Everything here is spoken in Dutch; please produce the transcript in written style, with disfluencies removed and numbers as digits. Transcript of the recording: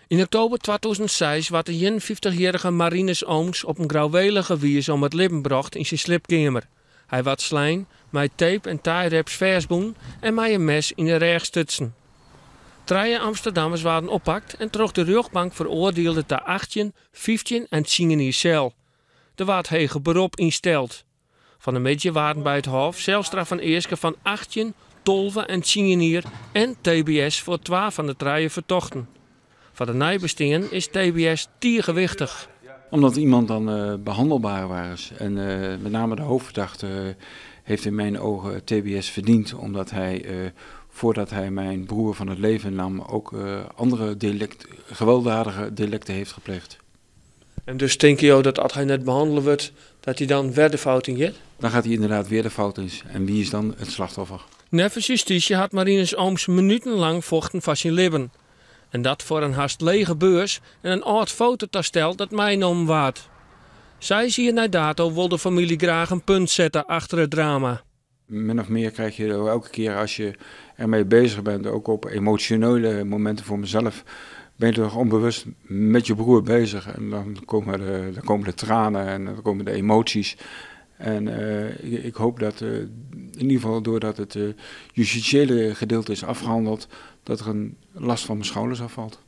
In oktober 2006 werd de 51-jarige Marinus Ooms op een grauwelige wijze om het leven gebracht in zijn slipkamer. Hij werd slaan, met tape en tie-wraps versboen en met een mes in de rug stutsen. 3 Amsterdammers waren oppakt en trok de rechtbank veroordeelde tot 18, 15 en 10 jaar cel. Er werd hege beroep insteld. Van de midden waren bij het Hof celstraf van eerste van 18, 12 en 10 jaar en TBS voor 12 van de 3 vertochten. Voor de nijbesteen is TBS tiergewichtig. Omdat iemand dan behandelbaar was en met name de hoofdverdachte heeft in mijn ogen TBS verdiend, omdat hij voordat hij mijn broer van het leven nam ook andere gewelddadige delicten heeft gepleegd. En dus denk je dat als hij net behandeld wordt, dat hij dan weer de fout in gaat? Dan gaat hij inderdaad weer de fout in. En wie is dan het slachtoffer? Nevens justitie had Marinus Ooms minutenlang vochten van zijn lippen. En dat voor een haast lege beurs en een oud fototoestel dat meegenomen werd. Zij zien naar dato wil de familie graag een punt zetten achter het drama. Min of meer krijg je elke keer als je ermee bezig bent, ook op emotionele momenten voor mezelf, ben je toch onbewust met je broer bezig. En dan komen de tranen en dan komen de emoties. En ik hoop dat in ieder geval doordat het justitiële gedeelte is afgehandeld, dat er een last van mijn schouders afvalt.